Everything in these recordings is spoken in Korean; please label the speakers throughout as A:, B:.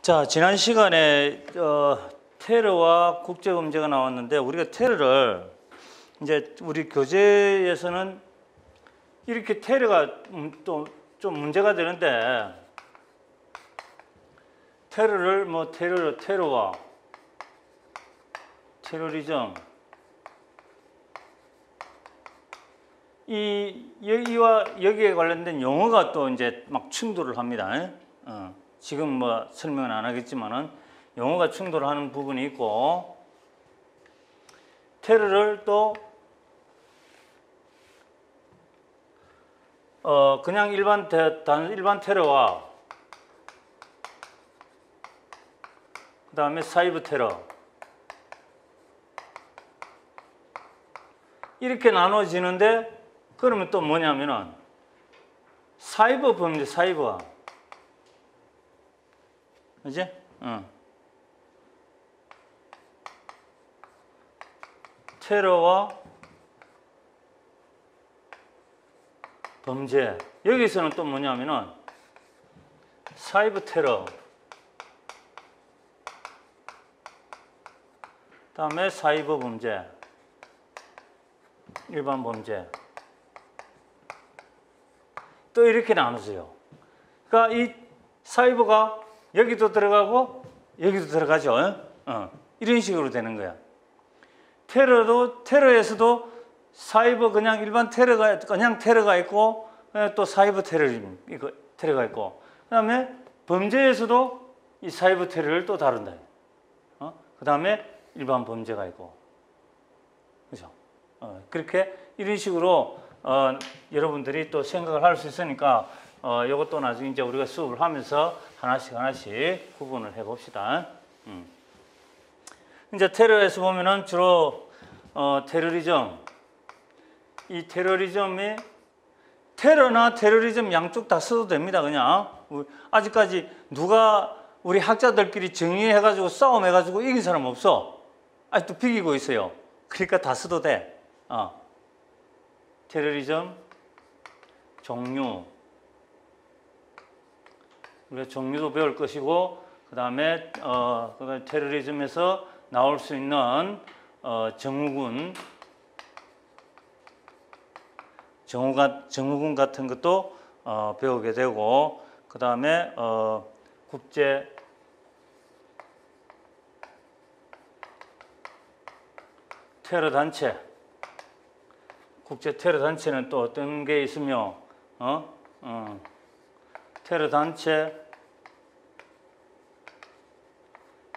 A: 자, 지난 시간에 테러와 국제범죄가 나왔는데 우리가 테러를 이제 우리 교재에서는 이렇게 테러가 또 좀 문제가 되는데 테러를 테러와 테러리즘 여기와 여기에 관련된 용어가 또 이제 막 충돌을 합니다. 지금 뭐 설명은 안 하겠지만은 용어가 충돌하는 부분이 있고 테러를 또 그냥 일반 테러와 그 다음에 사이버 테러 이렇게 나눠지는데 그러면 또 뭐냐면은 사이버 범죄, 사이버 그지? 테러와 범죄 여기서는 또 뭐냐면은 사이버 테러 다음에 사이버 범죄 일반 범죄 또 이렇게 나누세요. 그러니까 이 사이버가 여기도 들어가고 여기도 들어가죠. 이런 식으로 되는 거야. 테러에서도 사이버 그냥 일반 테러가 있고 또 사이버 테러가 있고 그다음에 범죄에서도 이 사이버 테러를 또 다룬다. 그다음에 일반 범죄가 있고 그죠? 그렇게 이런 식으로 여러분들이 또 생각을 할 수 있으니까 이것도 나중에 이제 우리가 수업을 하면서 하나씩 구분을 해 봅시다. 이제 테러에서 보면은 주로 테러리즘 이 테러리즘이 테러나 테러리즘 양쪽 다 써도 됩니다. 그냥 아직까지 누가 우리 학자들끼리 정의해가지고 싸움해가지고 이긴 사람 없어. 아직도 비기고 있어요. 그러니까 다 써도 돼. 테러리즘 종류 우리가 종류도 배울 것이고 그 다음에 테러리즘에서 나올 수 있는 증후군 같은 것도 배우게 되고 그 다음에 국제 테러 단체 국제 테러 단체는 또 어떤 게 있으며 테러 단체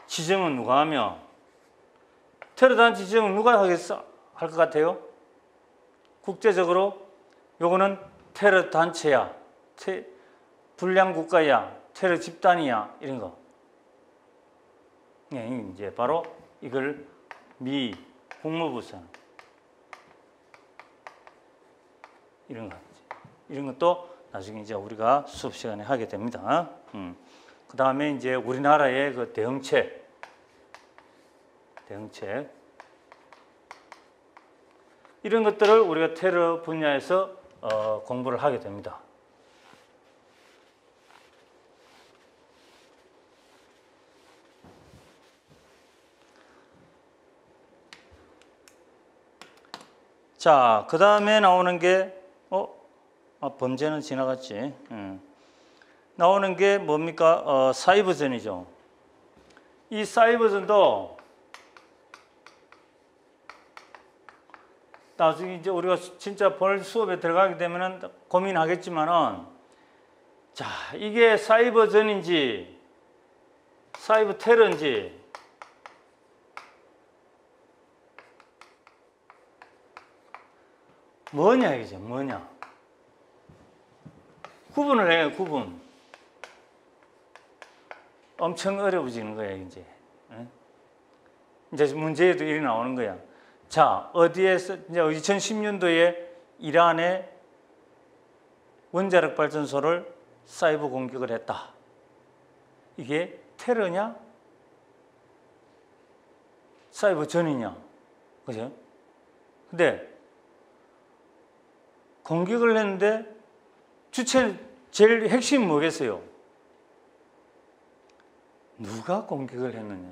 A: 지정은 누가 하며 테러 단체 지정은 누가 할 것 같아요? 국제적으로 요거는 테러 단체야, 불량 국가야, 테러 집단이야 이런 거. 이제 바로 이걸 미 국무부선 이런 거 이런 것도 나중에 이제 우리가 수업 시간에 하게 됩니다. 그 다음에 이제 우리나라의 그 대응책 이런 것들을 우리가 테러 분야에서 공부를 하게 됩니다. 자, 그 다음에 나오는 게 범죄는 지나갔지. 나오는 게 뭡니까? 사이버전이죠. 이 사이버전도 나중에 이제 우리가 진짜 본 수업에 들어가게 되면은 고민하겠지만은 자, 이게 사이버전인지 사이버 테러인지 뭐냐 이게 뭐냐 구분을 해요. 구분 엄청 어려워지는 거야 이제. 이제 문제에도 일이 나오는 거야. 자, 어디에서 이제 2010년도에 이란의 원자력 발전소를 사이버 공격을 했다. 이게 테러냐? 사이버 전이냐? 그죠? 근데 공격을 했는데 제일 핵심이 뭐겠어요? 누가 공격을 했느냐?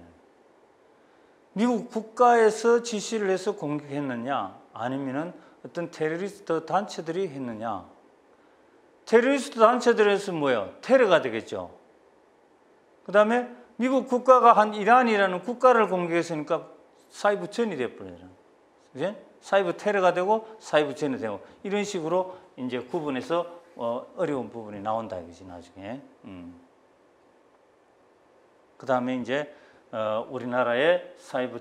A: 미국 국가에서 지시를 해서 공격했느냐? 아니면은 어떤 테러리스트 단체들이 했느냐? 테러리스트 단체들에서 뭐예요? 테러가 되겠죠. 그 다음에 미국 국가가 한 이란이라는 국가를 공격했으니까 사이버 전이 돼버려요. 그죠? 사이버 테러가 되고 사이버 전이 되고 이런 식으로 이제 구분해서 어려운 부분이 나온다 이거지 나중에. 그 다음에 이제 우리나라의 사이버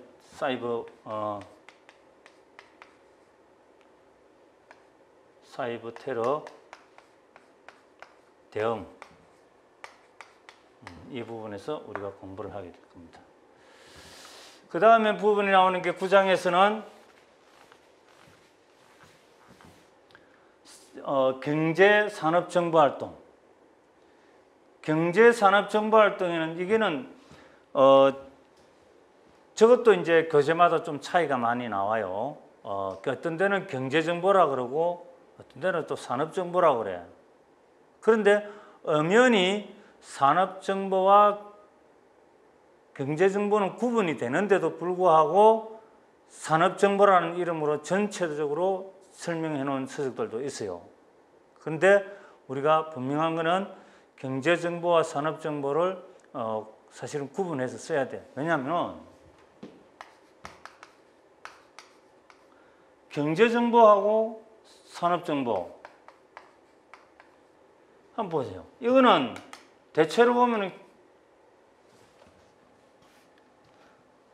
A: 테러 대응 이 부분에서 우리가 공부를 하게 될 겁니다. 그 다음에 부분이 나오는 게 9장에서는 경제산업정보활동. 경제산업정보활동에는 이게는 저것도 이제 교재마다 좀 차이가 많이 나와요. 어떤 데는 경제정보라 그러고 어떤 데는 또 산업정보라 그래. 그런데 엄연히 산업정보와 경제정보는 구분이 되는데도 불구하고 산업정보라는 이름으로 전체적으로 설명해 놓은 서적들도 있어요. 그런데 우리가 분명한 것은 경제정보와 산업정보를 사실은 구분해서 써야 돼요. 왜냐하면 경제정보하고 산업정보 한번 보세요. 이거는 대체로 보면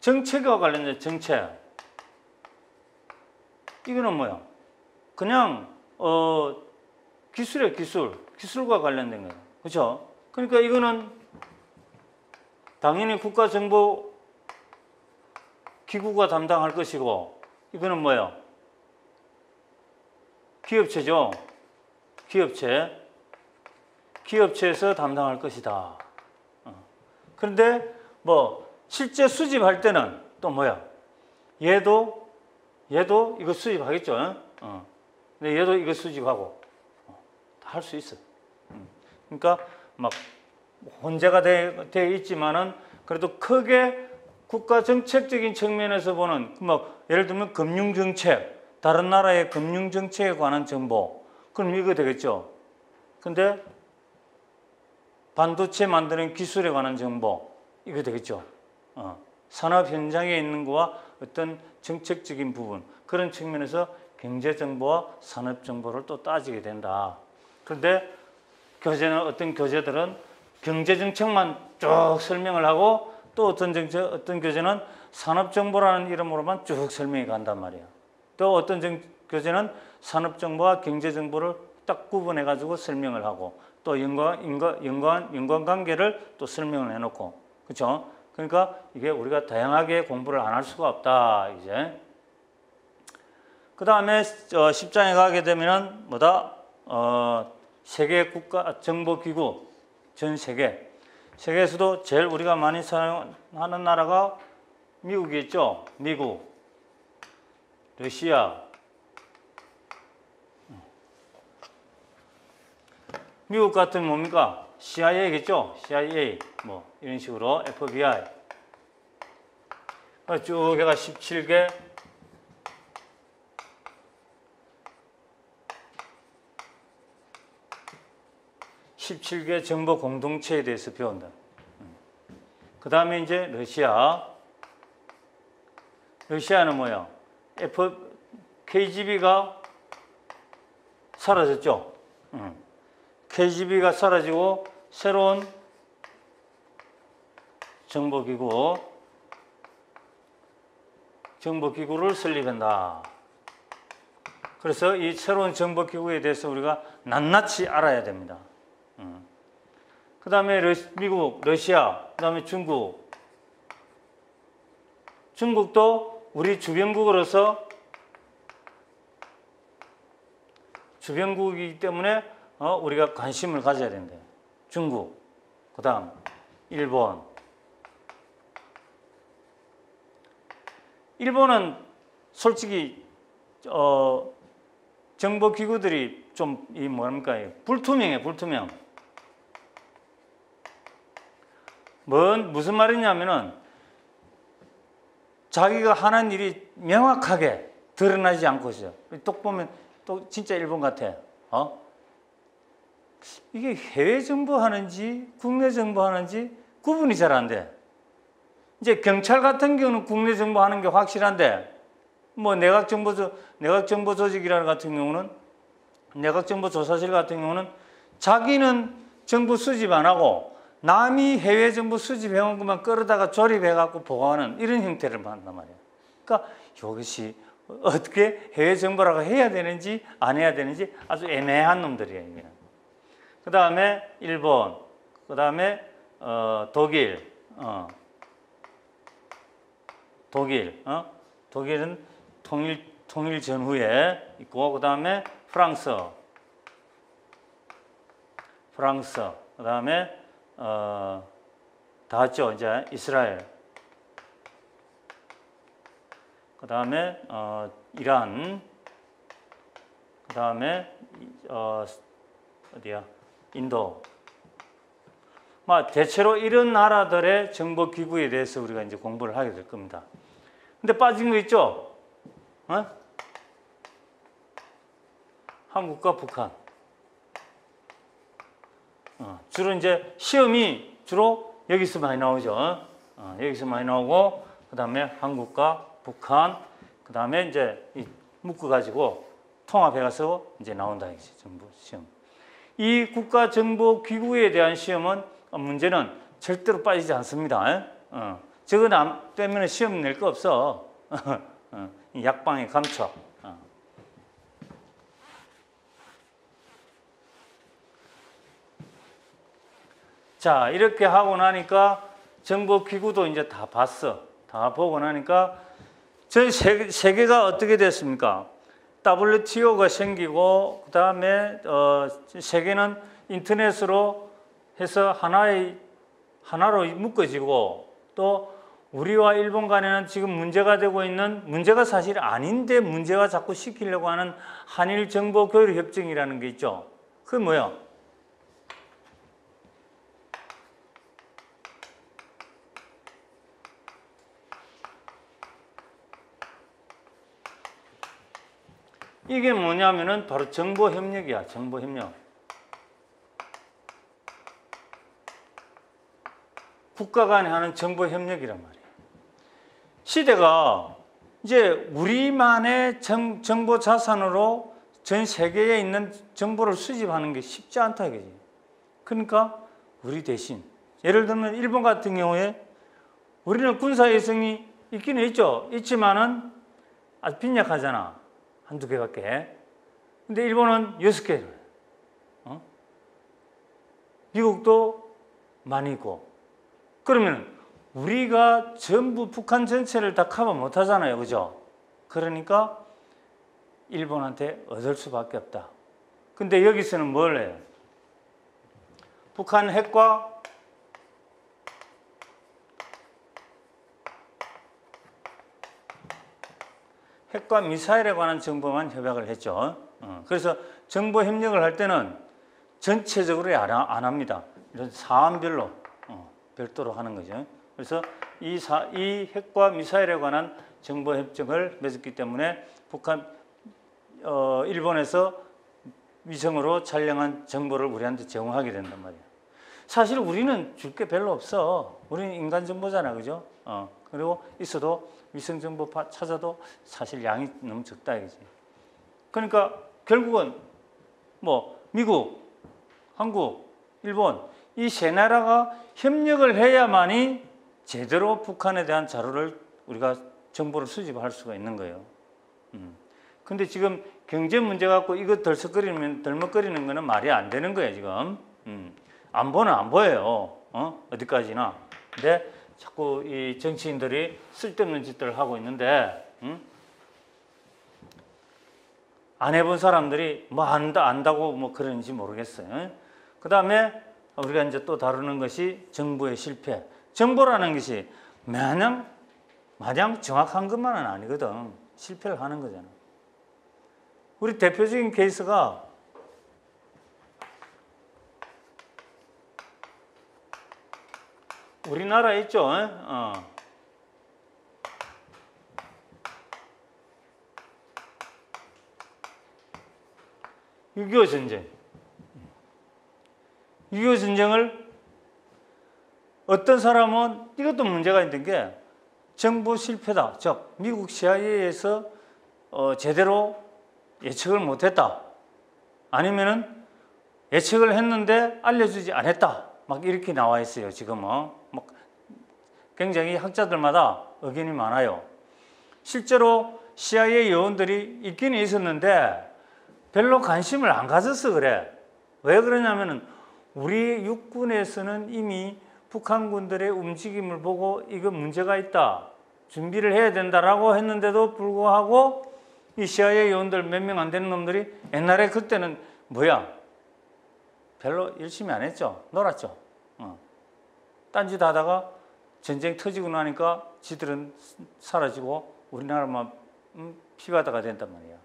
A: 정책과 관련된 정책. 이거는 뭐야? 그냥 기술이에요, 기술과 관련된 거예요. 그렇죠? 그러니까 이거는 당연히 국가정보기구가 담당할 것이고 이거는 뭐예요? 기업체죠. 기업체에서 담당할 것이다. 그런데 뭐 실제 수집할 때는 또 뭐야? 얘도 이거 수집하겠죠. 근데 얘도 이거 수집하고 다 할 수 있어. 그러니까 막 혼재가 돼 있지만은 그래도 크게 국가 정책적인 측면에서 보는 뭐 예를 들면 금융 정책, 다른 나라의 금융 정책에 관한 정보, 그럼 이거 되겠죠. 근데 반도체 만드는 기술에 관한 정보, 이거 되겠죠. 산업 현장에 있는 거와 어떤 정책적인 부분, 그런 측면에서 경제 정보와 산업 정보를 또 따지게 된다. 그런데 어떤 교재들은 경제 정책만 쭉 설명을 하고 또 어떤 교재는 산업 정보라는 이름으로만 쭉 설명이 간단 말이에요. 또 어떤 교재는 산업 정보와 경제 정보를 딱 구분해 가지고 설명을 하고 또 연관관계를 또 설명을 해놓고, 그렇죠? 그러니까 이게 우리가 다양하게 공부를 안 할 수가 없다 이제. 그 다음에 10장에 가게 되면은 뭐다? 세계 국가 정보기구 전 세계에서도 제일 우리가 많이 사용하는 나라가 미국이겠죠. 미국, 러시아. 미국 같은 뭡니까? CIA겠죠. CIA 뭐 이런 식으로 FBI 쭉 해가 17개 정보 공동체에 대해서 배운다. 그 다음에 이제 러시아는 뭐야? KGB가 사라졌죠. KGB가 사라지고 새로운 정보기구를 설립한다. 그래서 이 새로운 정보기구에 대해서 우리가 낱낱이 알아야 됩니다. 그 다음에 미국, 러시아, 그 다음에 중국도 우리 주변국으로서 주변국이기 때문에 우리가 관심을 가져야 된대. 중국, 그 다음 일본은 솔직히 정보기구들이 좀 불투명해. 무슨 말이냐면은 자기가 하는 일이 명확하게 드러나지 않고 있어요. 똑 보면 또 진짜 일본 같아. 이게 해외 정보하는지 국내 정보하는지 구분이 잘 안 돼. 이제 경찰 같은 경우는 국내 정보하는 게 확실한데, 뭐 내각정보조직이라는 같은 경우는, 내각정보조사실 같은 경우는 자기는 정보 수집 안 하고 남이 해외 정보 수집해온 것만 끌어다가 조립해갖고 보고하는 이런 형태를 한단 말이에요. 그러니까 이것이 어떻게 해외 정보라고 해야 되는지 안 해야 되는지 아주 애매한 놈들이에요. 이게는. 그 다음에 일본, 그 다음에 독일, 독일은 통일 전후에 있고, 그 다음에 프랑스, 그 다음에 다 했죠. 이제 이스라엘, 그 다음에 이란, 그 다음에 어디야? 인도. 대체로 이런 나라들의 정보 기구에 대해서 우리가 이제 공부를 하게 될 겁니다. 근데 빠진 거 있죠? 한국과 북한. 주로 이제 시험이 주로 여기서 많이 나오죠. 여기서 많이 나오고, 그 다음에 한국과 북한, 그 다음에 이제 묶어가지고 통합해가서 이제 나온다. 이거지, 정보 시험. 이 국가정보기구에 대한 시험은 문제는 절대로 빠지지 않습니다. 저거 때문에 시험 낼 거 없어. 약방의 감촉. 자, 이렇게 하고 나니까 정보기구도 이제 다 봤어. 다 보고 나니까 전 세계가 어떻게 됐습니까? WTO가 생기고, 그 다음에 세계는 인터넷으로 해서 하나로 묶어지고, 또 우리와 일본 간에는 지금 문제가 되고 있는, 문제가 사실 아닌데 문제가 자꾸 시키려고 하는 한일 정보 교류 협정이라는 게 있죠. 그게 뭐야? 이게 뭐냐면은 바로 정보협력이야. 정보협력. 국가 간에 하는 정보협력이란 말이에요. 시대가 이제 우리만의 정보 자산으로 전 세계에 있는 정보를 수집하는 게 쉽지 않다 이거지. 그러니까 우리 대신, 예를 들면 일본 같은 경우에 우리는 군사위성이 있기는 있죠. 있지만은 아주 빈약하잖아. 한두 개밖에. 근데 일본은 6개를. 미국도 많이 있고. 그러면 우리가 전부 북한 전체를 다 커버 못 하잖아요. 그죠? 그러니까 일본한테 얻을 수밖에 없다. 근데 여기서는 뭘 해요? 북한 핵과 미사일에 관한 정보만 협약을 했죠. 그래서 정보 협력을 할 때는 전체적으로 안 합니다. 이런 사안별로 별도로 하는 거죠. 그래서 이 핵과 미사일에 관한 정보 협정을 맺었기 때문에 일본에서 위성으로 촬영한 정보를 우리한테 제공하게 된단 말이에요. 사실 우리는 줄 게 별로 없어. 우리는 인간 정보잖아, 그죠? 그리고 있어도 위성 정보 찾아도 사실 양이 너무 적다 이거지. 그러니까 결국은 뭐 미국, 한국, 일본 이 세 나라가 협력을 해야만이 제대로 북한에 대한 자료를 우리가 정보를 수집할 수가 있는 거예요. 근데 지금 경제 문제 갖고 이거 덜먹거리는 거는 말이 안 되는 거예요, 지금. 안보는 안 보여요. 어디까지나. 근데 자꾸 이 정치인들이 쓸데없는 짓들을 하고 있는데, 안 해본 사람들이 뭐 안다고 뭐 그런지 모르겠어요. 그 다음에 우리가 이제 또 다루는 것이 정보의 실패. 정보라는 것이 마냥 정확한 것만은 아니거든. 실패를 하는 거잖아. 우리 대표적인 케이스가 우리나라 있죠. 6.25 전쟁. 6.25 전쟁을 어떤 사람은 이것도 문제가 있는 게 정부 실패다. 즉 미국 CIA에서 제대로 예측을 못했다. 아니면은 예측을 했는데 알려주지 않았다. 막 이렇게 나와 있어요. 지금은 막 굉장히 학자들마다 의견이 많아요. 실제로 CIA 요원들이 있기는 있었는데 별로 관심을 안 가져서 그래. 왜 그러냐면은 우리 육군에서는 이미 북한군들의 움직임을 보고 이거 문제가 있다. 준비를 해야 된다라고 했는데도 불구하고 이 CIA 요원들 몇 명 안 되는 놈들이 옛날에 그때는 뭐야? 별로 열심히 안 했죠. 놀았죠. 딴짓 하다가 전쟁 터지고 나니까 지들은 사라지고 우리나라만 피바다가 된단 말이야.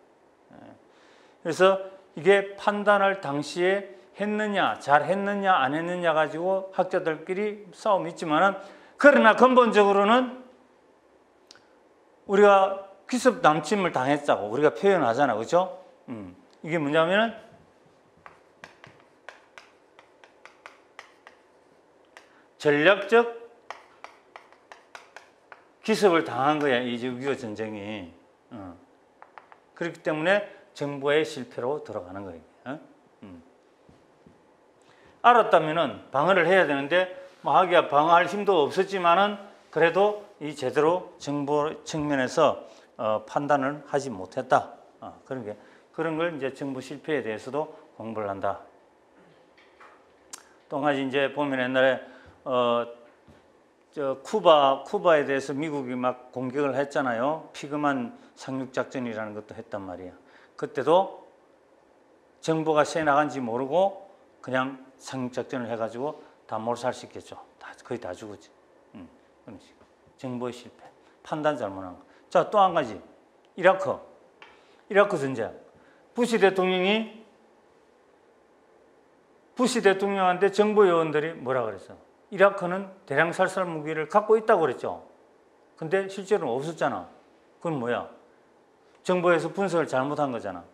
A: 그래서 이게 판단을 당시에 했느냐, 잘 했느냐, 안 했느냐 가지고 학자들끼리 싸움이 있지만은 그러나 근본적으로는 우리가 기습 남침을 당했다고 우리가 표현하잖아. 그죠? 이게 뭐냐면은 전략적 기습을 당한 거야. 이 6.25 전쟁이. 그렇기 때문에 정부의 실패로 들어가는 거예요. 알았다면은 방어를 해야 되는데 뭐 하기야 방어할 힘도 없었지만은 그래도 이 제대로 정부 측면에서 판단을 하지 못했다. 그런 걸 이제 정부 실패에 대해서도 공부를 한다. 또 한 가지 이제 보면 옛날에 쿠바에 대해서 미국이 막 공격을 했잖아요. 피그만 상륙 작전이라는 것도 했단 말이야. 그때도 정부가 새 나간지 모르고 그냥 상륙 작전을 해가지고 다 몰살시켰죠. 거의 다 죽었지. 그런 식으로. 정부의 실패, 판단 잘못한 거. 자, 또 한 가지. 이라크 전쟁. 부시 대통령한테 정부 요원들이 뭐라 그랬어? 이라크는 대량 살살 무기를 갖고 있다고 그랬죠. 근데 실제로는 없었잖아. 그건 뭐야? 정부에서 분석을 잘못한 거잖아.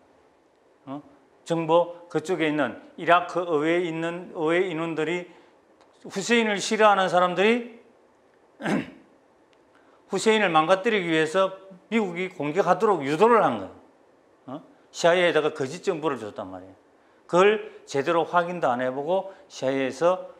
A: 정부 그쪽에 있는 이라크 의회에 있는 의회 인원들이 후세인을 싫어하는 사람들이 후세인을 망가뜨리기 위해서 미국이 공격하도록 유도를 한 거예요. CIA에다가 거짓 정보를 줬단 말이에요. 그걸 제대로 확인도 안 해보고 CIA에서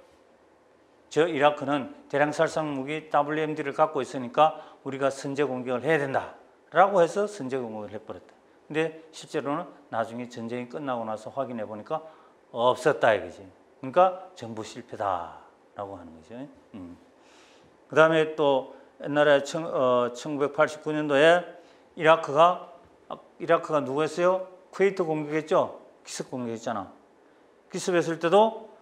A: 저 이라크는 대량 살상 무기 WMD를 갖고 있으니까 우리가 선제 공격을 해야 된다라고 해서 선제 공격을 해버렸다. 근데 실제로는 나중에 전쟁이 끝나고 나서 확인해 보니까 없었다 이거지. 그러니까 정부 실패다라고 하는 거죠. 그 다음에 또 옛날에 1989년도에 이라크가 누구 했어요? 쿠웨이트 공격했죠? 기습 공격했잖아. 기습했을 때도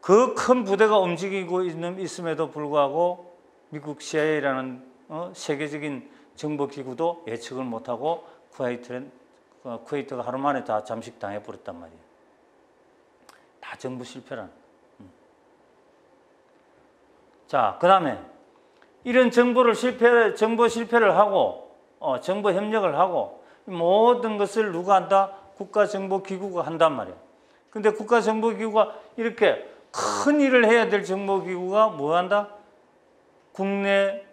A: 그 큰 부대가 움직이고 있음에도 불구하고 미국 CIA라는 세계적인 정보기구도 예측을 못하고 쿠웨이트가 하루 만에 다 잠식당해 버렸단 말이에요. 다 정부 실패란. 자, 그 다음에 이런 정보 실패를 하고 정보 협력을 하고 모든 것을 누가 한다? 국가정보기구가 한단 말이에요. 근데 국가정보기구가 이렇게 큰 일을 해야 될 정보기구가 뭐 한다? 국내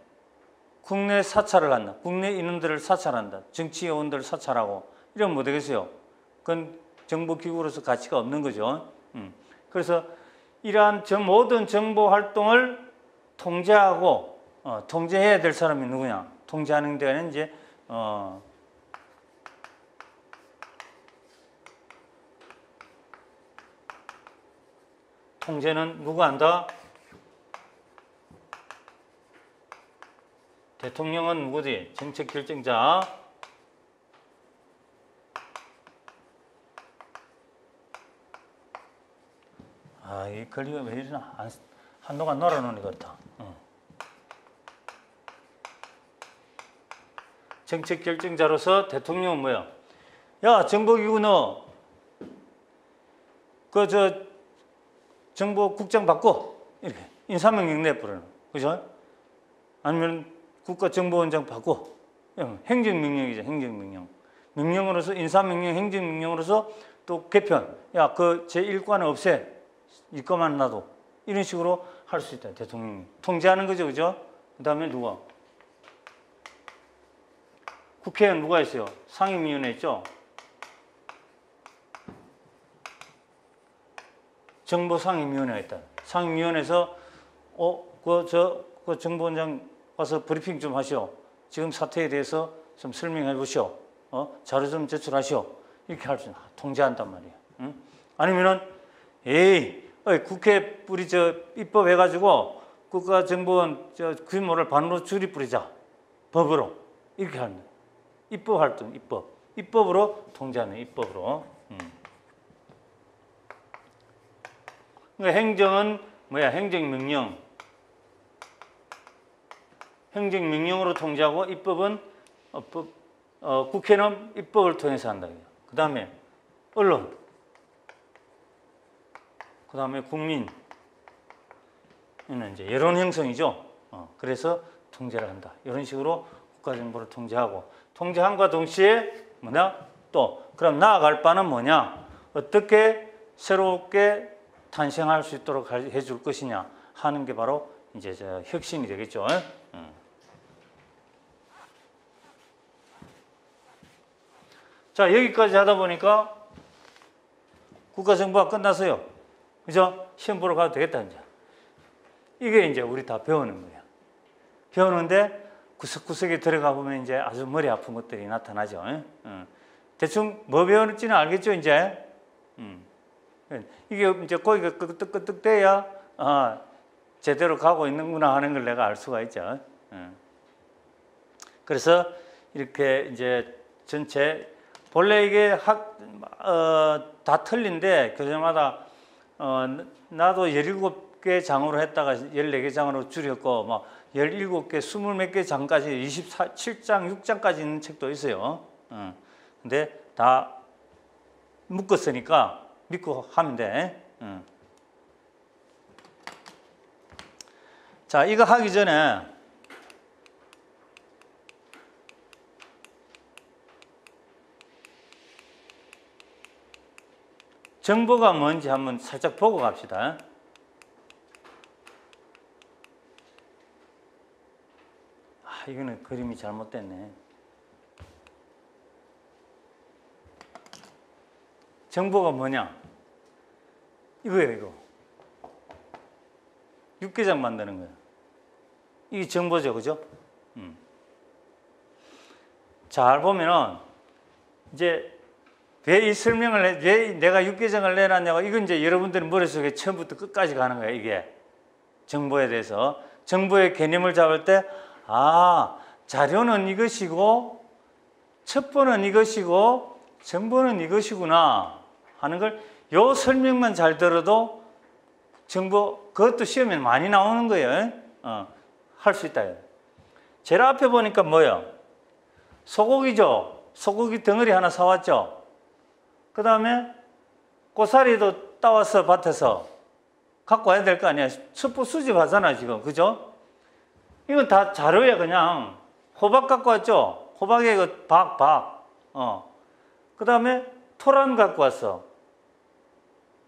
A: 사찰을 한다. 국내 인원들을 사찰한다. 정치 요원들을 사찰하고 이러면 뭐 되겠어요? 그건 정보기구로서 가치가 없는 거죠. 그래서 이러한 모든 정보 활동을 통제하고 통제해야 될 사람이 누구냐? 통제하는 데는 이제 통제는 누가 한다? 대통령은 누구지? 정책 결정자. 이 걸리가 왜 이러나? 한동안 놀아놓은 것 같다. 정책 결정자로서 대통령은 뭐야? 야, 정보기구 너 정보 국장 바꿔. 이렇게 인사명령 내버려놓은. 그죠? 아니면 국가정보원장 바꿔. 행정명령이죠. 행정명령. 명령으로서 인사명령, 행정명령으로서 또 개편. 야, 그 제1관을 없애. 이거만 놔도. 이런 식으로 할 수 있다. 대통령이. 통제하는 거죠. 그죠? 그 다음에 누가? 국회의원 누가 있어요? 상임위원회 있죠? 정보상임위원회가 있다. 상임위원회에서 그 정보원장 와서 브리핑 좀 하시오. 지금 사태에 대해서 좀 설명해 보시오. 자료 좀 제출하시오. 이렇게 할 수 있는, 통제한단 말이야. 응? 아니면은, 국회 뿌리 입법 해가지고 국가정보원 규모를 반으로 줄이 뿌리자. 법으로. 이렇게 하는 거야. 입법 활동, 입법. 입법으로 통제하는, 입법으로. 그러니까 행정은 뭐야? 행정명령. 행정명령으로 통제하고 입법은 국회는 입법을 통해서 한다. 그 다음에 언론. 그 다음에 국민. 이는 이제 여론 형성이죠. 그래서 통제를 한다. 이런 식으로 국가정보를 통제하고 통제함과 동시에 뭐냐? 또 그럼 나아갈 바는 뭐냐? 어떻게 새롭게 탄생할 수 있도록 해줄 것이냐 하는 게 바로 이제 혁신이 되겠죠. 자, 여기까지 하다 보니까 국가정보가 끝났어요. 그죠? 시험 보러 가도 되겠다, 이제. 이게 이제 우리 다 배우는 거예요. 배우는데 구석구석에 들어가 보면 이제 아주 머리 아픈 것들이 나타나죠. 대충 뭐 배우는지는 알겠죠, 이제? 이게 이제 거기가 끄떡끄떡 돼야, 제대로 가고 있는구나 하는 걸 내가 알 수가 있죠. 그래서 이렇게 이제 전체, 본래 이게 다 틀린데 교재마다 나도 17개 장으로 했다가 14개 장으로 줄였고 막 17개, 20몇 개 장까지 27장, 6장까지 있는 책도 있어요. 근데 다 묶었으니까 믿고 하면 돼. 자, 이거 하기 전에 정보가 뭔지 한번 살짝 보고 갑시다. 이거는 그림이 잘못됐네. 정보가 뭐냐? 이거예요, 이거. 육개장 만드는 거예요. 이게 정보죠, 그죠? 잘 보면은, 이제, 왜 이 설명을 왜 내가 육개장을 내놨냐고, 이건 이제 여러분들 머릿속에 처음부터 끝까지 가는 거예요, 이게. 정보에 대해서. 정보의 개념을 잡을 때, 자료는 이것이고, 첩보는 이것이고, 정보는 이것이구나 하는 걸, 요 설명만 잘 들어도 정보, 그것도 시험에 많이 나오는 거예요. 할 수 있다. 제일 앞에 보니까 뭐예요? 소고기죠. 소고기 덩어리 하나 사왔죠. 그 다음에 고사리도 따와서 밭에서 갖고 와야 될 거 아니야. 첩보 수집하잖아, 지금. 그죠? 이건 다 자료야, 그냥. 호박 갖고 왔죠? 호박에 그 박. 그 다음에 토란 갖고 왔어.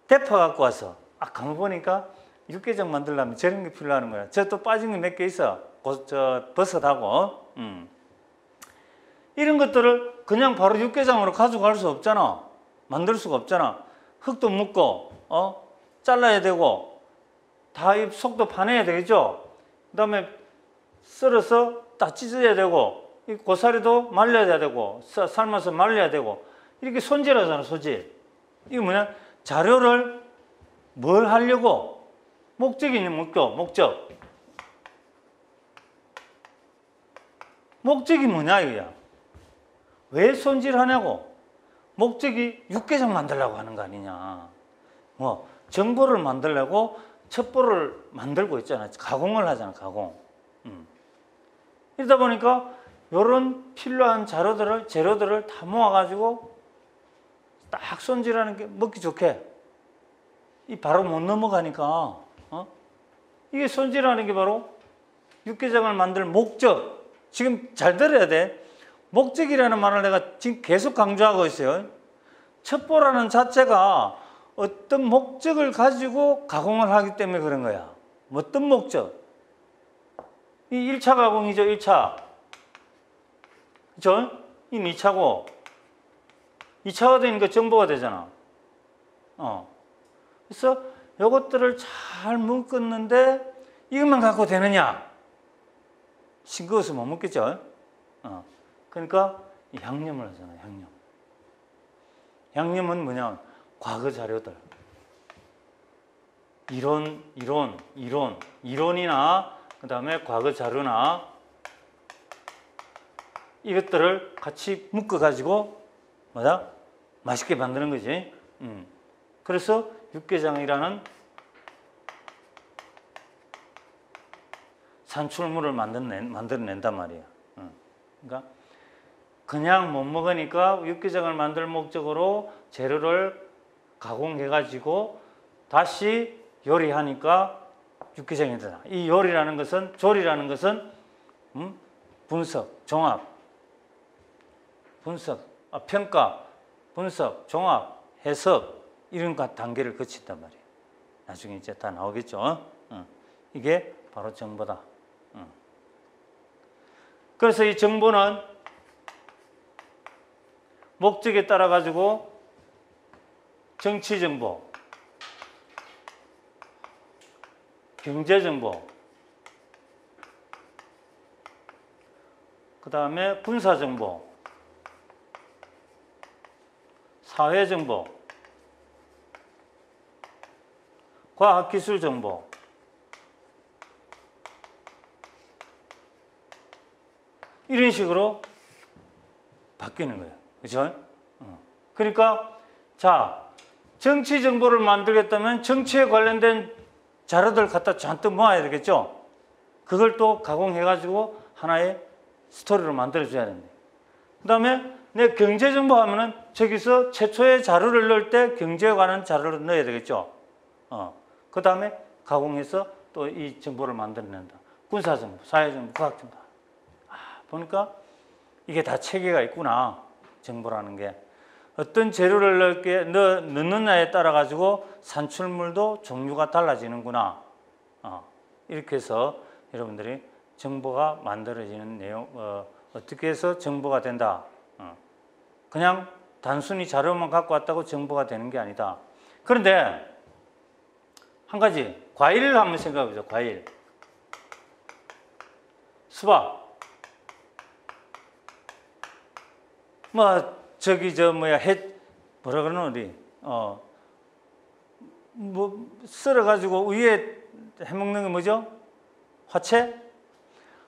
A: 대파 갖고 왔어. 가만 보니까 육개장 만들려면 저런 게 필요하는 거야. 저 또 빠진 게 몇 개 있어. 버섯하고. 이런 것들을 그냥 바로 육개장으로 가져갈 수 없잖아. 만들 수가 없잖아. 흙도 묻고, 잘라야 되고, 다 이 속도 파내야 되겠죠? 그 다음에 썰어서 딱 찢어야 되고, 이 고사리도 말려야 되고, 삶아서 말려야 되고, 이렇게 손질하잖아, 손질. 이게 뭐냐? 자료를 뭘 하려고? 목적이 있는 목적. 목적이 뭐냐, 이거야? 왜 손질하냐고? 목적이 육개장 만들려고 하는 거 아니냐. 정보를 만들려고 첩보를 만들고 있잖아. 가공을 하잖아, 가공. 이러다 보니까 이런 필요한 재료들을 다 모아가지고 딱 손질하는 게 먹기 좋게. 이 바로 못 넘어가니까, 이게 손질하는 게 바로 육개장을 만들 목적. 지금 잘 들어야 돼. 목적이라는 말을 내가 지금 계속 강조하고 있어요. 첩보라는 자체가 어떤 목적을 가지고 가공을 하기 때문에 그런 거야. 어떤 목적? 이 1차 가공이죠, 1차. 그죠? 이 2차고, 2차가 되니까 정보가 되잖아. 그래서 이것들을 잘 묶었는데 이것만 갖고 되느냐? 싱거워서 못 먹겠죠? 그러니까 양념을 하잖아, 양념. 양념은 뭐냐? 과거 자료들. 이론이나 그 다음에 과거 자료나 이것들을 같이 묶어가지고 뭐다? 맛있게 만드는 거지. 그래서 육개장이라는 산출물을 만들어낸단 말이야. 그러니까 그냥 못 먹으니까 육개장을 만들 목적으로 재료를 가공해가지고 다시 요리하니까 육개장이 되잖아. 이 조리라는 것은 분석, 종합, 평가, 분석, 종합, 해석 이런 단계를 거친단 말이야. 나중에 이제 다 나오겠죠. 이게 바로 정보다. 그래서 이 정보는 목적에 따라 가지고 정치 정보, 경제 정보, 그 다음에 군사 정보, 사회 정보, 과학 기술 정보, 이런 식으로 바뀌는 거예요. 그렇죠? 그러니까 자, 정치 정보를 만들겠다면 정치에 관련된 자료들 갖다 잔뜩 모아야 되겠죠? 그걸 또 가공해가지고 하나의 스토리로 만들어줘야 됩니다. 그 다음에 내 경제 정보 하면은 저기서 최초의 자료를 넣을 때 경제에 관한 자료를 넣어야 되겠죠? 그 다음에 가공해서 또 이 정보를 만들어낸다. 군사 정보, 사회 정보, 과학 정보. 보니까 이게 다 체계가 있구나. 정보라는 게. 어떤 재료를 넣느냐에 따라 가지고 산출물도 종류가 달라지는구나. 이렇게 해서 여러분들이 정보가 만들어지는 내용, 어떻게 해서 정보가 된다. 그냥 단순히 자료만 갖고 왔다고 정보가 되는 게 아니다. 그런데 한 가지, 과일을 한번 생각해 보죠. 과일. 수박. 뭐라 그러나 우리 썰어가지고 위에 해먹는 게 뭐죠? 화채?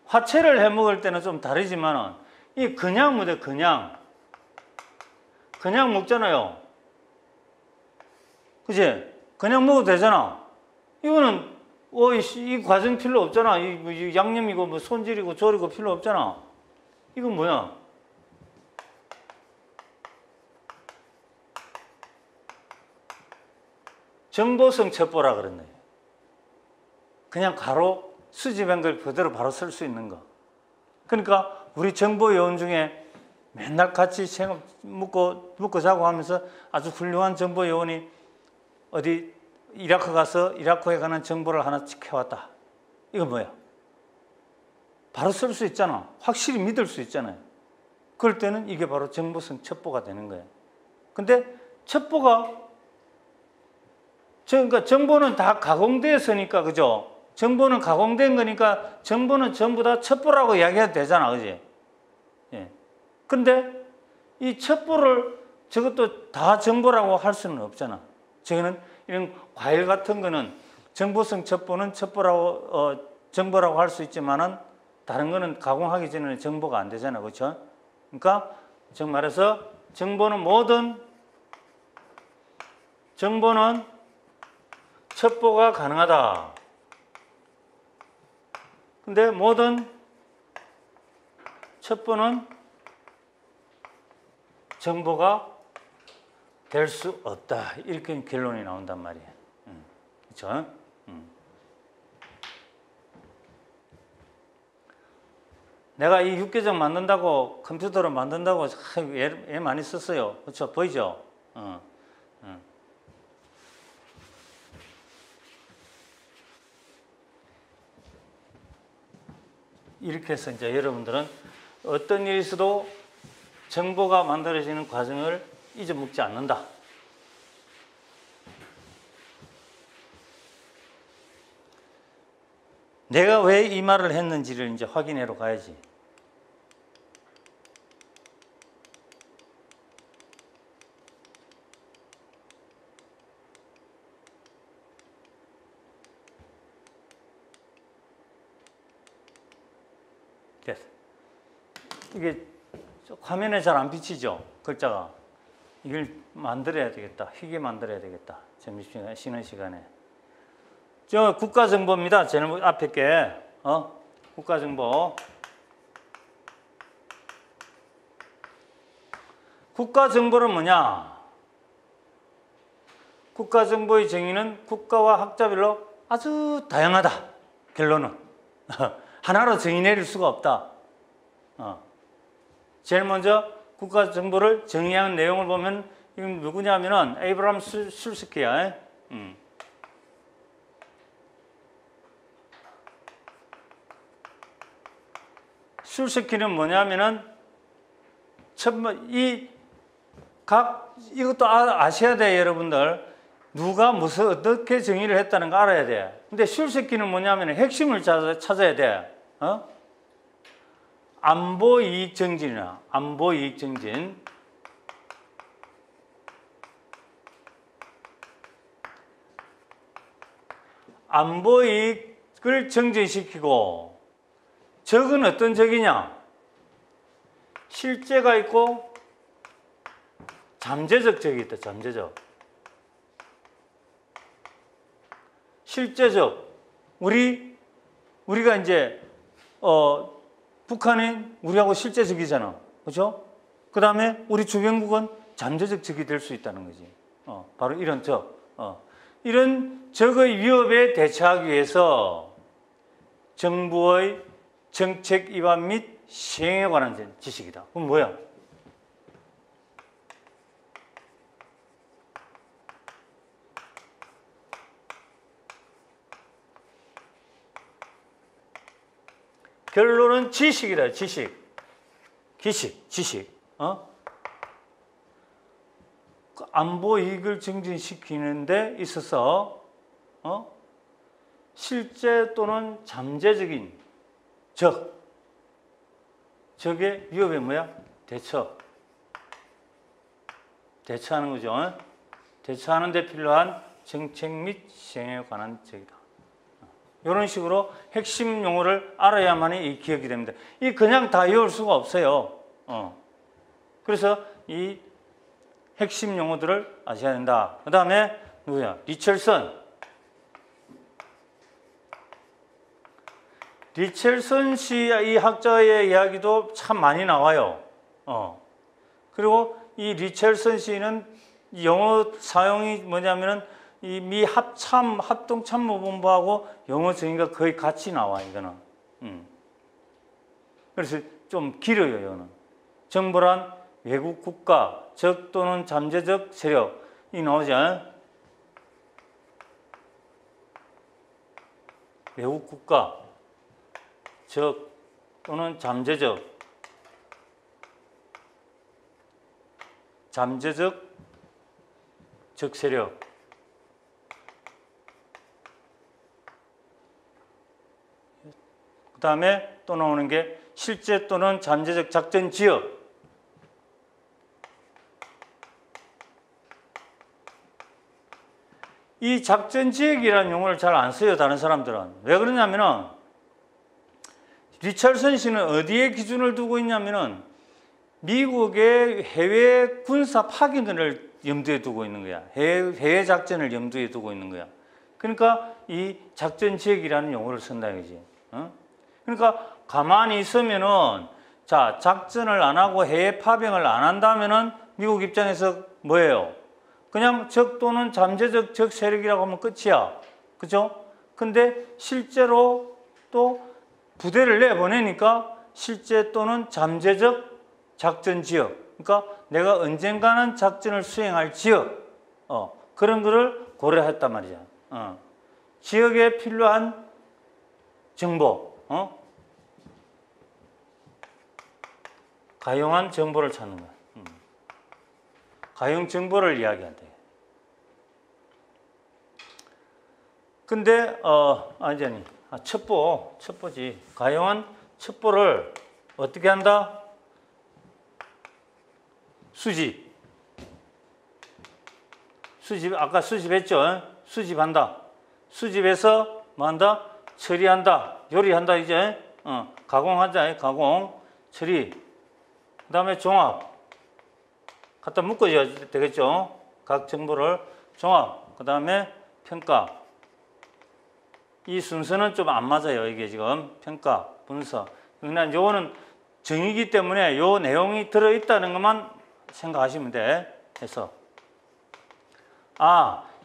A: 화채를 해먹을 때는 좀 다르지만은 이 그냥 뭐죠? 그냥 먹잖아요. 그치? 그냥 먹어도 되잖아. 이거는 이 과정 필요 없잖아. 이 양념이고 뭐 손질이고 조리고 필요 없잖아. 이건 뭐야? 정보성 첩보라 그랬네. 그냥 가로 수집한 걸 그대로 바로 쓸 수 있는 거. 그러니까 우리 정보 요원 중에 맨날 같이 묵고 자고 하면서 아주 훌륭한 정보 요원이 어디 이라크 가서 이라크에 관한 정보를 하나 지켜왔다. 이건 뭐야? 바로 쓸 수 있잖아. 확실히 믿을 수 있잖아요. 그럴 때는 이게 바로 정보성 첩보가 되는 거예요. 근데 첩보가 그러니까 정보는 다 가공되었으니까, 그죠? 정보는 가공된 거니까 정보는 전부 다 첩보라고 이야기해도 되잖아, 그지? 예. 근데 이 첩보를 저것도 다 정보라고 할 수는 없잖아. 저거는 이런 과일 같은 거는 정보성 첩보는 정보라고 할 수 있지만은 다른 거는 가공하기 전에는 정보가 안 되잖아, 그렇죠? 그러니까 즉 말해서 정보는 첩보가 가능하다. 근데 모든 첩보는 정보가 될 수 없다. 이렇게 결론이 나온단 말이에요. 그렇죠? 내가 이 육개장 만든다고 컴퓨터로 만든다고 애 많이 썼어요. 그렇죠? 보이죠? 이렇게 해서 이제 여러분들은 어떤 일이 있어도 정보가 만들어지는 과정을 잊어먹지 않는다. 내가 왜 이 말을 했는지를 이제 확인하러 가야지. 됐어. 이게 화면에 잘 안 비치죠? 글자가. 이걸 만들어야 되겠다. 희게 만들어야 되겠다. 점심시간, 쉬는 시간에. 저 국가정보입니다. 제일 앞에 게. 국가정보. 국가정보는 뭐냐? 국가정보의 정의는 국가와 학자별로 아주 다양하다. 결론은. 하나로 정의 내릴 수가 없다. 제일 먼저 국가정보를 정의하는 내용을 보면 이건 누구냐면은 에이브람 술스키야. 술스키는 뭐냐면은 이것도 아셔야 돼, 여러분들. 누가 무슨 어떻게 정의를 했다는 거 알아야 돼. 근데 술새끼는 뭐냐면 핵심을 찾아야 돼. 안보 이익 정진이나 안보 이익 정진. 안보 이익을 정진시키고, 적은 어떤 적이냐? 실제가 있고 잠재적 적이 있다. 잠재적. 실제적. 우리가 이제 북한은 우리하고 실제적이잖아. 그렇죠? 그 다음에 우리 주변국은 잠재적 적이 될 수 있다는 거지. 바로 이런 적. 이런 적의 위협에 대처하기 위해서 정부의 정책 입안 및 시행에 관한 지식이다. 그럼 뭐야? 결론은 지식이다. 지식. 지식. 안보 이익을 증진시키는 데 있어서 실제 또는 잠재적인 적의 위협에 뭐야? 대처하는 거죠. 대처하는 데 필요한 정책 및 시행에 관한 적이다. 이런 식으로 핵심 용어를 알아야만이 이 기억이 됩니다. 이 그냥 다 외울 수가 없어요. 그래서 이 핵심 용어들을 아셔야 된다. 그 다음에 누구야? 리첼선 씨 이 학자의 이야기도 참 많이 나와요. 그리고 이 리첼선 씨는 영어 사용이 뭐냐면은 이 미 합동참모본부하고 영어 정의가 거의 같이 나와, 이거는. 그래서 좀 길어요, 이거는. 정보란 외국 국가, 적 또는 잠재적 세력이 나오죠. 외국 국가, 적 또는 잠재적 적 세력. 그 다음에 또 나오는 게 실제 또는 잠재적 작전 지역. 이 작전 지역이라는 용어를 잘 안 써요, 다른 사람들은. 왜 그러냐면은 리찰선 씨는 어디에 기준을 두고 있냐면은 미국의 해외 군사 파견을 염두에 두고 있는 거야. 해외 작전을 염두에 두고 있는 거야. 그러니까 이 작전 지역이라는 용어를 쓴다 이거지. 그러니까 가만히 있으면은 자, 작전을 안 하고 해외 파병을 안 한다면은 미국 입장에서 뭐예요? 그냥 적 또는 잠재적 적 세력이라고 하면 끝이야. 그죠? 근데 실제로 또 부대를 내보내니까 실제 또는 잠재적 작전 지역. 그러니까 내가 언젠가는 작전을 수행할 지역. 그런 거를 고려했단 말이죠. 지역에 필요한 정보, 가용한 정보를 찾는 거야. 가용 정보를 이야기한대. 근데 첩보지. 가용한 첩보를 어떻게 한다? 수집. 아까 수집했죠? 수집한다. 수집해서 뭐 한다? 처리한다. 요리한다, 이제. 가공하자, 가공. 처리. 그 다음에 종합. 갖다 묶어줘야 되겠죠? 각 정보를 종합. 그 다음에 평가. 이 순서는 좀 안 맞아요. 이게 지금 평가, 분석. 그냥 요거는 정의이기 때문에 요 내용이 들어있다는 것만 생각하시면 돼. 해서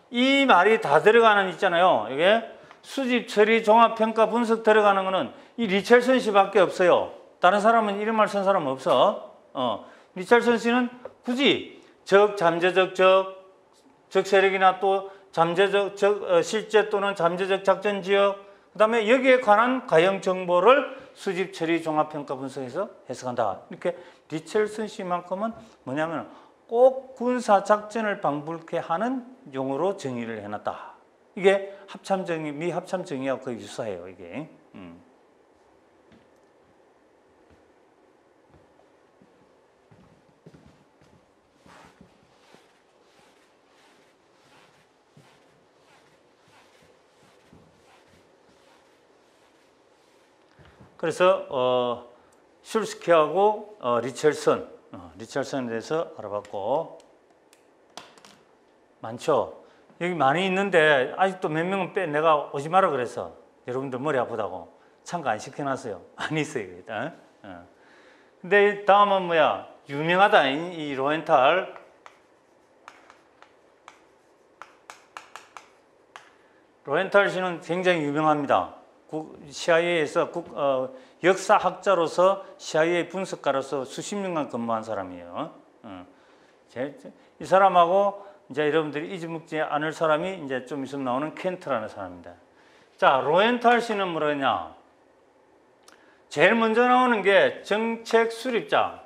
A: 이 말이 다 들어가는 있잖아요. 이게 수집, 처리, 종합, 평가, 분석 들어가는 거는 이 리첼슨 씨밖에 없어요. 다른 사람은 이런 말 쓴 사람은 없어. 리첼슨 씨는 굳이 잠재적 적 세력이나 또 잠재적 실제 또는 잠재적 작전 지역, 그 다음에 여기에 관한 가용 정보를 수집, 처리, 종합, 평가, 분석해서 해석한다. 이렇게 리첼슨 씨만큼은 뭐냐면 꼭 군사 작전을 방불케 하는 용어로 정의를 해놨다. 이게 합참정의, 미합참정의하고 거의 유사해요. 이게. 그래서 슐스키하고 리첼슨에 대해서 알아봤고, 많죠. 여기 많이 있는데 아직도 몇 명은 내가 오지 마라 그래서 여러분들 머리 아프다고 참가 안 시켜놨어요. 안 있어요, 일단. 근데 다음은 뭐야? 유명하다. 이 로엔탈. 로엔탈 씨는 굉장히 유명합니다. CIA에서 역사학자로서 CIA 분석가로서 수십 년간 근무한 사람이에요. 이 사람하고 이제 여러분들이 잊어먹지 않을 사람이 이제 좀 있으면 나오는 켄트라는 사람입니다. 자, 로엔탈 씨는 뭐냐? 제일 먼저 나오는 게 정책 수립자.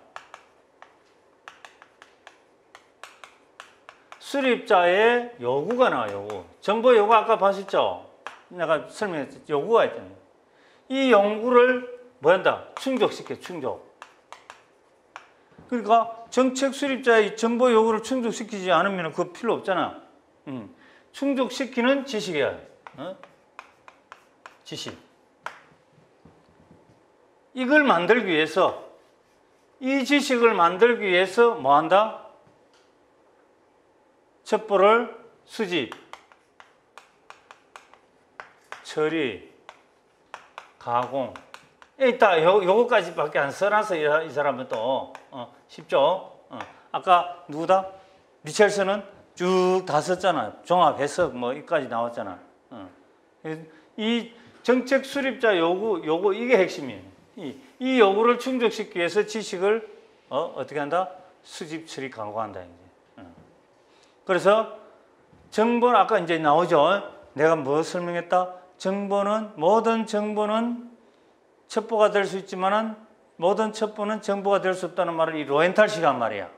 A: 수립자의 요구가 나와요. 요구. 정보 요구 아까 봤었죠? 내가 설명했죠. 요구가 있잖아요. 이 요구를 뭐 한다? 충족시켜, 충족. 그러니까 정책 수립자의 정보 요구를 충족시키지 않으면 그거 필요 없잖아. 충족시키는 지식이야. 지식. 이걸 만들기 위해서, 이 지식을 만들기 위해서 뭐 한다? 첩보를 수집, 처리, 가공. 이따 요거까지밖에 안 써놔서 이 사람은 또 쉽죠. 아까 누구다? 리첼슨은 쭉 다 썼잖아. 종합, 해석 뭐 이까지 나왔잖아. 이 정책 수립자 요구 이게 핵심이에요. 이 요구를 충족시키기 위해서 지식을 어떻게 한다? 수집, 처리, 가공한다. 이제. 그래서 정보는 아까 이제 나오죠. 내가 뭐 설명했다? 모든 정보는 첩보가 될 수 있지만은 모든 첩보는 정보가 될 수 없다는 말을 이 로엔탈 씨가 한 말이야.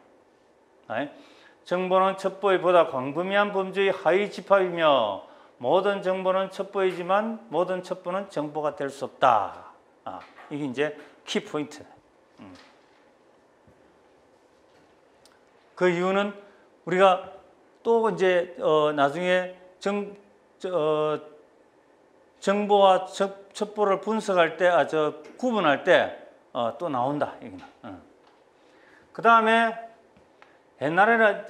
A: 정보는 첩보에 보다 광범위한 범주의 하위 집합이며 모든 정보는 첩보이지만 모든 첩보는 정보가 될 수 없다. 이게 이제 키 포인트. 그 이유는 우리가 또 이제 나중에 정보와 첩보를 분석할 때, 구분할 때 또 나온다. 그 다음에 옛날에는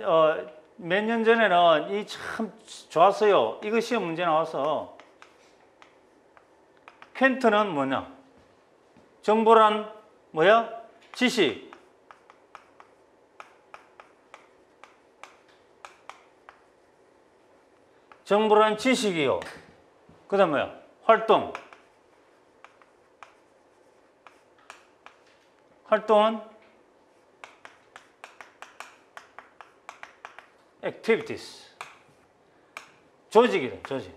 A: 몇 년 전에는 이 참 좋았어요. 이거 시험 문제 나와서 켄트는 뭐냐? 정보란 뭐야? 지식. 정보란 지식이요. 그 다음 뭐야? 활동. 활동은 activities. 조직이래, 조직.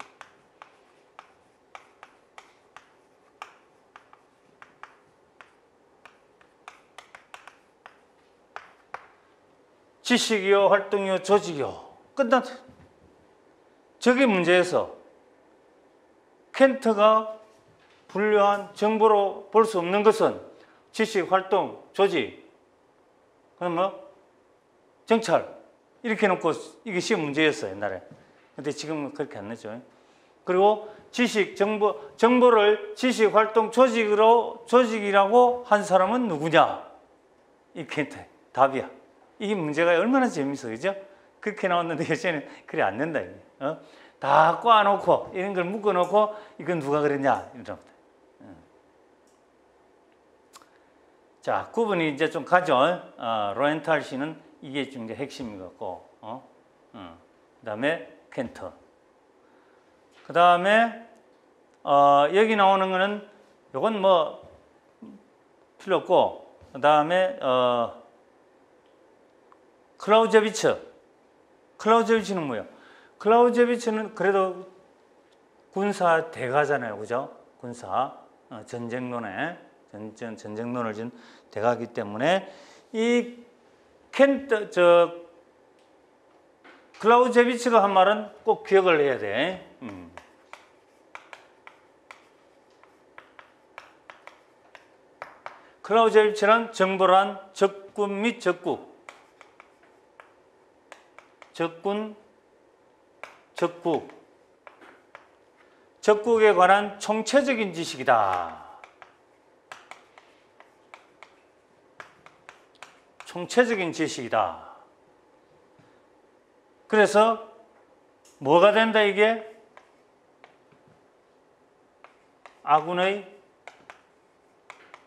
A: 지식이요, 활동이요, 조직이요. 끝났다. 저게 문제에서 켄트가 분류한 정보로 볼 수 없는 것은 지식, 활동, 조직, 그럼 뭐 정찰 이렇게 놓고 이게 시험 문제였어 옛날에. 근데 지금은 그렇게 안 내죠. 그리고 지식, 정보를 지식, 활동, 조직이라고 한 사람은 누구냐? 이 켄트 답이야. 이 문제가 얼마나 재밌어, 그죠? 그렇게 나왔는데 요새는 그래 안 된다. 다 꽈놓고 이런 걸 묶어놓고 이건 누가 그랬냐 이런. 자, 구분이 이제 좀 가죠. 로엔탈 씨는 이게 좀 이제 핵심인 것 같고, 그다음에 켄트. 그다음에 여기 나오는 거는 요건 뭐 필요 없고, 그다음에 클라우제비츠는 뭐예요? 클라우제비츠는 그래도 군사 대가잖아요, 그죠? 군사 전쟁론에 전쟁론을 준 대가기 때문에 이 클라우제비츠가 한 말은 꼭 기억을 해야 돼. 클라우제비츠는 정보란 적군 및 적국에 관한 총체적인 지식이다. 총체적인 지식이다. 그래서 뭐가 된다 이게? 아군의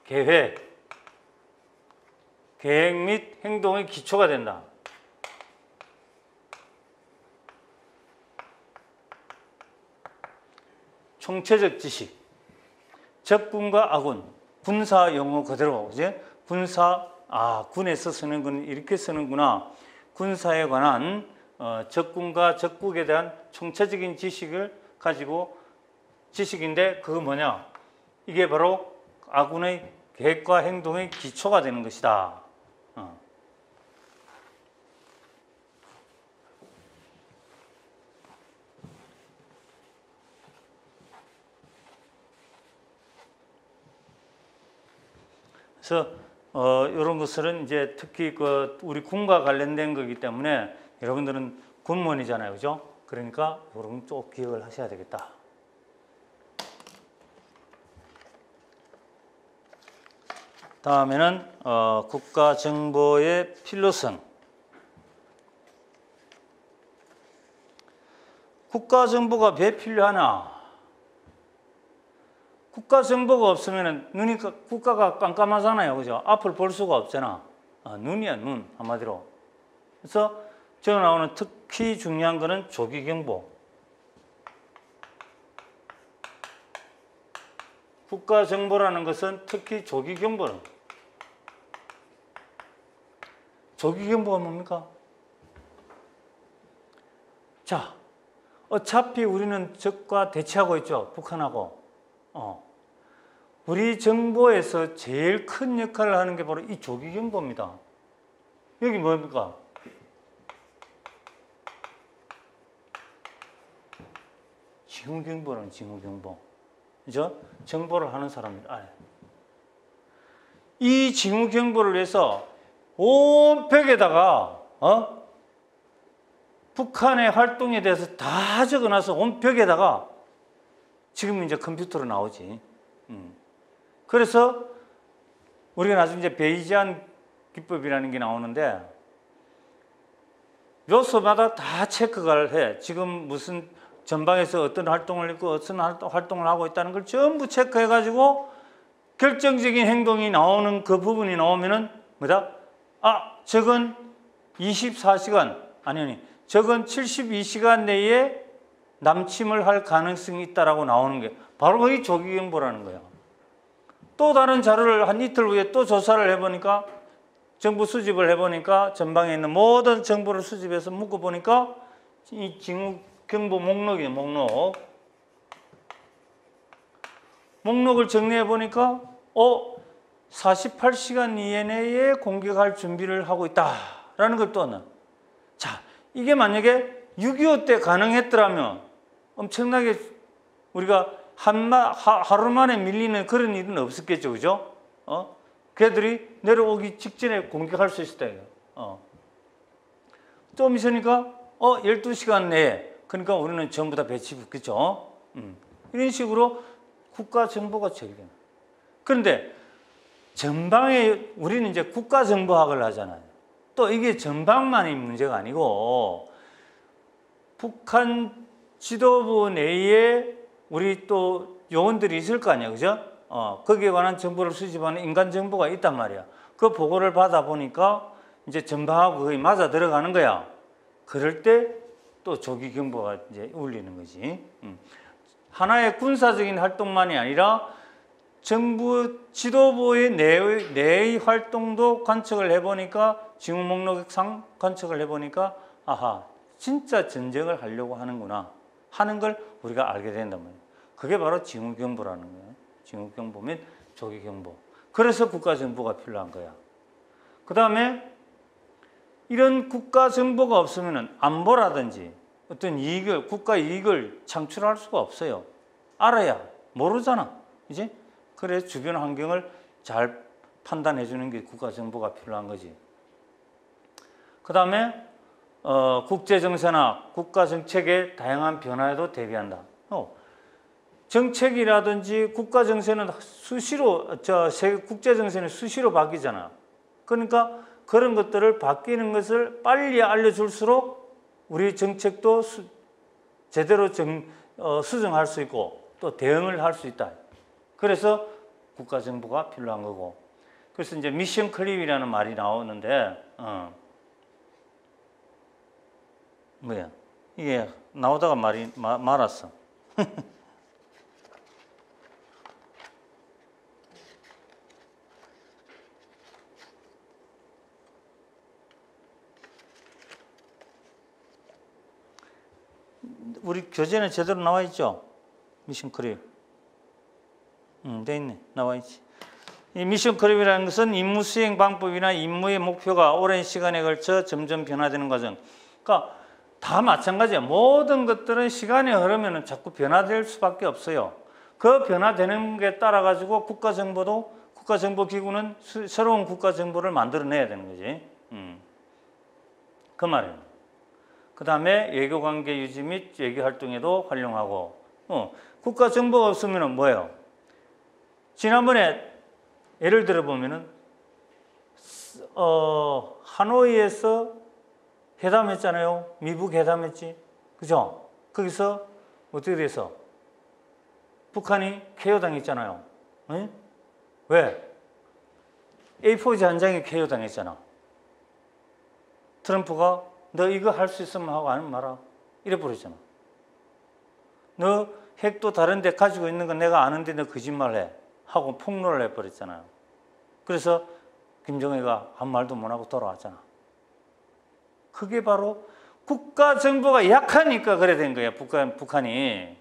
A: 계획 및 행동의 기초가 된다. 총체적 지식. 적군과 아군. 군사 용어 그대로, 이제 군에서 쓰는 건 이렇게 쓰는구나. 군사에 관한 적군과 적국에 대한 총체적인 지식을 가지고 지식인데 그거 뭐냐? 이게 바로 아군의 계획과 행동의 기초가 되는 것이다. 그래서 이런 것들은 이제 특히 우리 군과 관련된 거기 때문에 여러분들은 군무원이잖아요, 그죠? 그러니까 이런 건 꼭 기억을 하셔야 되겠다. 다음에는 국가정보의 필요성. 국가정보가 왜 필요하나? 국가정보가 없으면 눈이 국가가 깜깜하잖아요, 그죠? 앞을 볼 수가 없잖아. 눈이야, 눈 한마디로. 그래서 저 나오는 특히 중요한 거는 조기경보. 국가정보라는 것은 특히 조기경보는. 조기경보가 뭡니까? 자, 어차피 우리는 적과 대치하고 있죠, 북한하고. 우리 정보에서 제일 큰 역할을 하는 게 바로 이 조기경보입니다. 여기 뭡니까? 징후경보는 징후경보. 그죠? 정보를 하는 사람들. 이 징후경보를 위해서 온 벽에다가 북한의 활동에 대해서 다 적어놔서 온 벽에다가 지금 이제 컴퓨터로 나오지. 그래서 우리가 나중에 이제 베이지안 기법이라는 게 나오는데 요소마다 다 체크를 해. 지금 무슨 전방에서 어떤 활동을 했고 어떤 활동을 하고 있다는 걸 전부 체크해가지고 결정적인 행동이 나오는 그 부분이 나오면은 뭐다? 저건 24시간 아니 저건 72시간 내에 남침을 할 가능성이 있다라고 나오는 게 바로 그게 조기경보라는 거야. 또 다른 자료를 한 이틀 후에 또 조사를 해보니까 정보 수집을 해보니까 전방에 있는 모든 정보를 수집해서 묶어보니까 이 징후경보 목록이에요. 목록을 정리해보니까 48시간 이내에 공격할 준비를 하고 있다라는 걸 또 하나. 자, 이게 만약에 6.25 때 가능했더라면 엄청나게 우리가 하루 만에 밀리는 그런 일은 없었겠죠. 그죠? 걔들이 내려오기 직전에 공격할 수 있었다. 좀 있으니까 12시간 내에 그러니까 우리는 전부 다 배치했겠죠. 이런 식으로 국가 정보가 체계돼요. 그런데 전방에 우리는 이제 국가 정보학을 하잖아요. 또 이게 전방만이 문제가 아니고 북한 지도부 내에 우리 또 요원들이 있을 거 아니야, 그죠? 거기에 관한 정보를 수집하는 인간 정보가 있단 말이야. 그 보고를 받아보니까 이제 전방하고 거의 맞아 들어가는 거야. 그럴 때 또 조기 경보가 이제 울리는 거지. 하나의 군사적인 활동만이 아니라 정부 지도부의 내의 활동도 관측을 해보니까 징후 목록상 관측을 해보니까 아하, 진짜 전쟁을 하려고 하는구나 하는 걸 우리가 알게 된단 말이에요. 그게 바로 징후경보라는 거예요. 징후경보 및 조기경보. 그래서 국가정보가 필요한 거야. 그 다음에 이런 국가정보가 없으면 안보라든지 어떤 이익을, 국가 이익을 창출할 수가 없어요. 알아야 모르잖아. 이제 그래 주변 환경을 잘 판단해 주는 게 국가정보가 필요한 거지. 그 다음에 국제정세나 국가정책의 다양한 변화에도 대비한다. 정책이라든지 국가정세는 수시로, 국제정세는 수시로 바뀌잖아. 그러니까 그런 것들을 바뀌는 것을 빨리 알려줄수록 우리 정책도 제대로 수정할 수 있고 또 대응을 할 수 있다. 그래서 국가정보가 필요한 거고. 그래서 이제 미션 클립이라는 말이 나오는데, 뭐야? 이게 나오다가 말았어. 우리 교재는 제대로 나와 있죠? 미션 클립. 돼 있네. 나와 있지. 이 미션 클립이라는 것은 임무 수행 방법이나 임무의 목표가 오랜 시간에 걸쳐 점점 변화되는 과정. 그러니까 다 마찬가지야. 모든 것들은 시간이 흐르면 자꾸 변화될 수밖에 없어요. 그 변화되는 게 따라 가지고 국가정보기구는 새로운 국가정보를 만들어내야 되는 거지. 그 말이에요. 그 다음에 외교관계 유지 및 외교활동에도 활용하고. 국가정보가 없으면 뭐예요? 지난번에 예를 들어 보면은 하노이에서 회담했잖아요. 미북 회담했지. 그죠? 거기서 어떻게 돼서 북한이 KO 당했잖아요. 응? 왜? A4지 한 장이 KO 당했잖아. 트럼프가 너 이거 할 수 있으면 하고 안 하면 말아. 이래 버렸잖아. 너 핵도 다른 데 가지고 있는 건 내가 아는데 너 거짓말해. 하고 폭로를 해버렸잖아요. 그래서 김정일가 아무 말도 못하고 돌아왔잖아. 그게 바로 국가 정보가 약하니까 그래 된 거야. 북한이.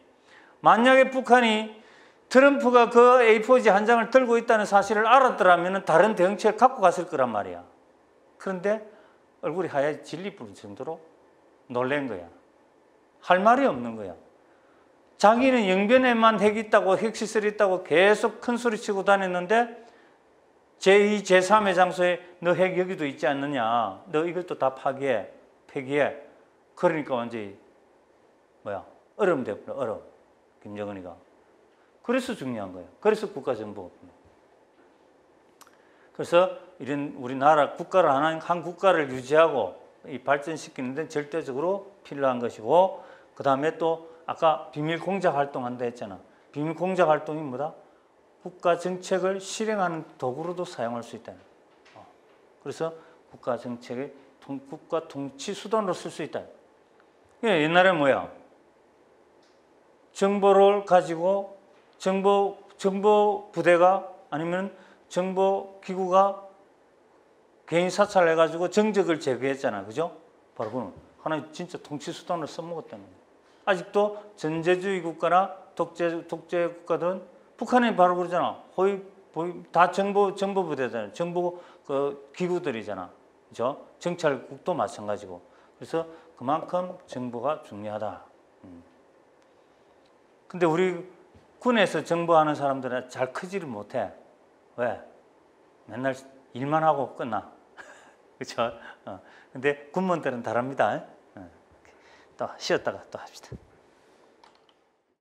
A: 만약에 북한이 트럼프가 그 A4지 한 장을 들고 있다는 사실을 알았더라면 다른 대응책을 갖고 갔을 거란 말이야. 그런데 얼굴이 하얗게 질리 부를 정도로 놀란 거야. 할 말이 없는 거야. 자기는 영변에만 핵이 있다고 핵시설이 있다고 계속 큰 소리 치고 다녔는데 제2, 제3의 장소에 너 핵 여기도 있지 않느냐. 너 이것도 다 파기해. 폐기해. 그러니까 완전히 얼음 돼버려. 얼음. 김정은이가. 그래서 중요한 거예요. 그래서 국가정보. 그래서 이런 우리나라 국가를 한 국가를 유지하고 이 발전시키는 데 절대적으로 필요한 것이고, 그 다음에 또 아까 비밀 공작 활동한다 했잖아. 비밀 공작 활동이 뭐다? 국가 정책을 실행하는 도구로도 사용할 수 있다. 그래서 국가 정책의 국가 통치 수단으로 쓸 수 있다. 옛날에 뭐야? 정보를 가지고 정보 부대가 아니면 정보 기구가 개인 사찰해가지고 정적을 제거했잖아, 그죠? 바로 그건 하나의 진짜 통치 수단을 써먹었다는 거예요. 아직도 전제주의 국가나 독재 국가들은 북한이 바로 그러잖아. 다 정보 부대잖아요. 정보 그 기구들이잖아, 그죠? 정찰국도 마찬가지고. 그래서 그만큼 정보가 중요하다. 근데 우리 군에서 정보하는 사람들은 잘 크지를 못해. 왜? 맨날 일만 하고 끝나. 그렇죠? 근데 군무원들은 다릅니다. 또 쉬었다가 또 합시다.